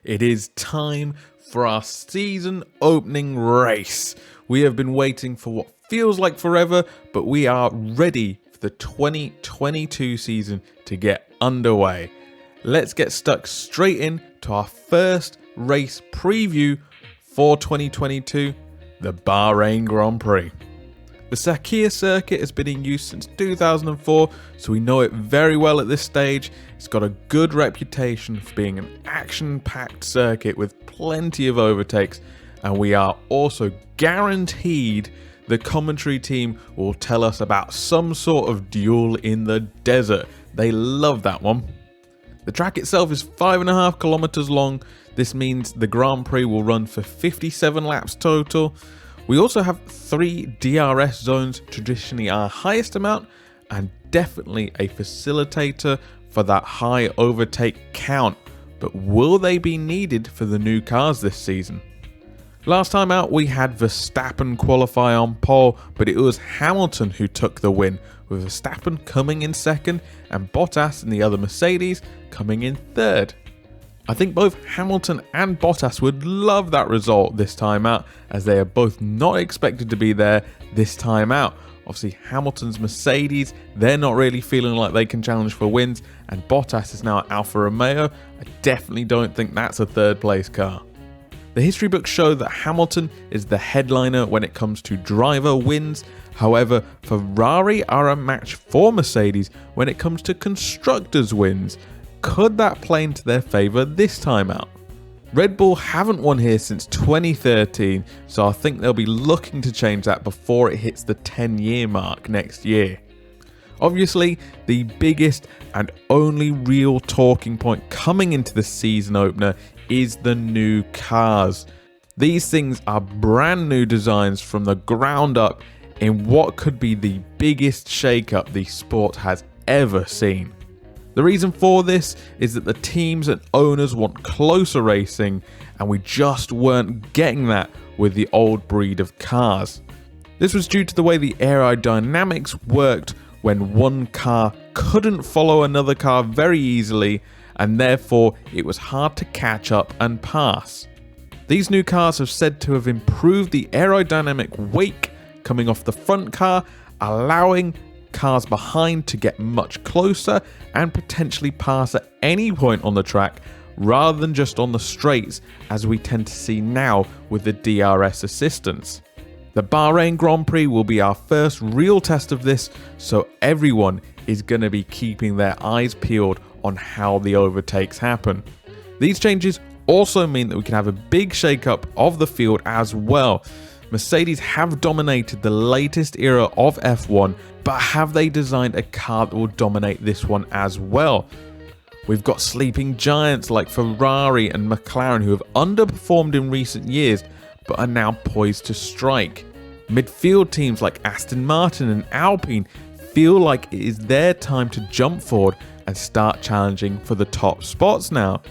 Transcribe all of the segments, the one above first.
It is time for our season opening race. We have been waiting for what feels like forever, but we are ready for the 2022 season to get underway. Let's get stuck straight in to our first race preview for 2022, the Bahrain Grand Prix. The Sakhir circuit has been in use since 2004, so we know it very well at this stage. It's got a good reputation for being an action-packed circuit with plenty of overtakes, and we are also guaranteed the commentary team will tell us about some sort of duel in the desert. They love that one. The track itself is 5.5 kilometers long. This means the Grand Prix will run for 57 laps total. We also have 3 DRS zones, traditionally our highest amount, and definitely a facilitator for that high overtake count. But will they be needed for the new cars this season? Last time out we had Verstappen qualify on pole, but it was Hamilton who took the win, with Verstappen coming in second and Bottas and the other Mercedes coming in third. I think both Hamilton and Bottas would love that result this time out, as they are both not expected to be there this time out. Obviously Hamilton's Mercedes, they're not really feeling like they can challenge for wins, and Bottas is now at Alfa Romeo. I definitely don't think that's a third place car. The history books show that Hamilton is the headliner when it comes to driver wins. However, Ferrari are a match for Mercedes when it comes to constructors wins. Could that play into their favour this time out? Red Bull haven't won here since 2013, so I think they'll be looking to change that before it hits the 10-year mark next year. Obviously, the biggest and only real talking point coming into the season opener is the new cars. These things are brand new designs from the ground up in what could be the biggest shake-up the sport has ever seen. The reason for this is that the teams and owners want closer racing, and we just weren't getting that with the old breed of cars. This was due to the way the aerodynamics worked when one car couldn't follow another car very easily, and therefore it was hard to catch up and pass. These new cars have said to have improved the aerodynamic wake coming off the front car, allowing cars behind to get much closer and potentially pass at any point on the track rather than just on the straights, as we tend to see now with the DRS assistance. The Bahrain Grand Prix will be our first real test of this, so everyone is going to be keeping their eyes peeled on how the overtakes happen. These changes also mean that we can have a big shake-up of the field as well. Mercedes have dominated the latest era of F1, but have they designed a car that will dominate this one as well? We've got sleeping giants like Ferrari and McLaren who have underperformed in recent years, but are now poised to strike. Midfield teams like Aston Martin and Alpine feel like it is their time to jump forward and start challenging for the top spots now.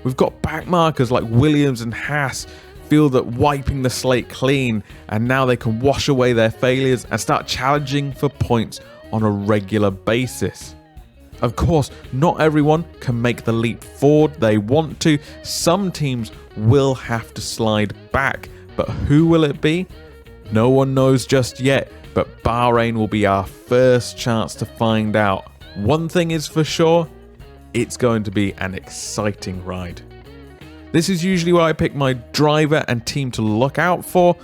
We've got backmarkers like Williams and Haas feel that wiping the slate clean, and now they can wash away their failures and start challenging for points on a regular basis. Of course, not everyone can make the leap forward they want to. Some teams will have to slide back, but who will it be? No one knows just yet, but Bahrain will be our first chance to find out. One thing is for sure, it's going to be an exciting ride. This is usually where I pick my driver and team to look out for,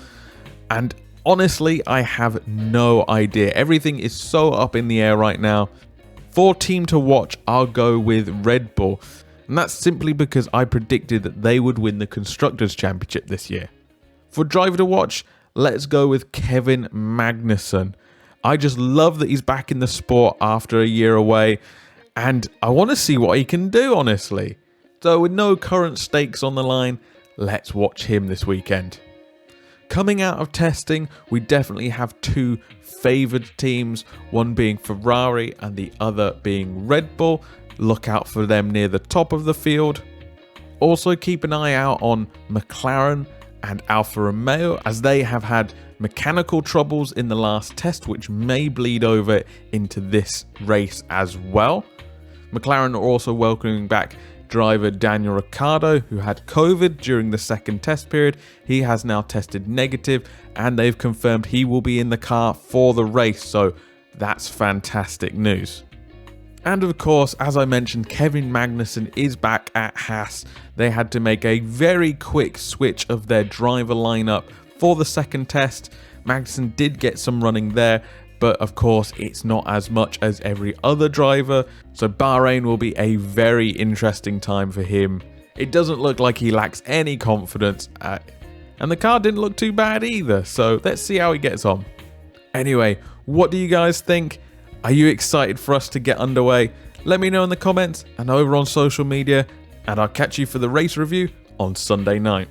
and honestly, I have no idea. Everything is so up in the air right now. For team to watch, I'll go with Red Bull, and that's simply because I predicted that they would win the Constructors' Championship this year. For driver to watch, let's go with Kevin Magnussen. I just love that he's back in the sport after a year away, and I want to see what he can do, honestly. So with no current stakes on the line, let's watch him this weekend. Coming out of testing, we definitely have 2 favoured teams, one being Ferrari and the other being Red Bull. Look out for them near the top of the field. Also keep an eye out on McLaren and Alfa Romeo, as they have had mechanical troubles in the last test, which may bleed over into this race as well. McLaren are also welcoming back driver Daniel Ricciardo, who had COVID during the second test period. He has now tested negative, and they've confirmed he will be in the car for the race, so that's fantastic news. And of course, as I mentioned, Kevin Magnussen is back at Haas. They had to make a very quick switch of their driver lineup for the second test. Magnussen did get some running there, but of course it's not as much as every other driver, so Bahrain will be a very interesting time for him. It doesn't look like he lacks any confidence, and the car didn't look too bad either, so let's see how he gets on. Anyway, what do you guys think? Are you excited for us to get underway? Let me know in the comments and over on social media, and I'll catch you for the race review on Sunday night.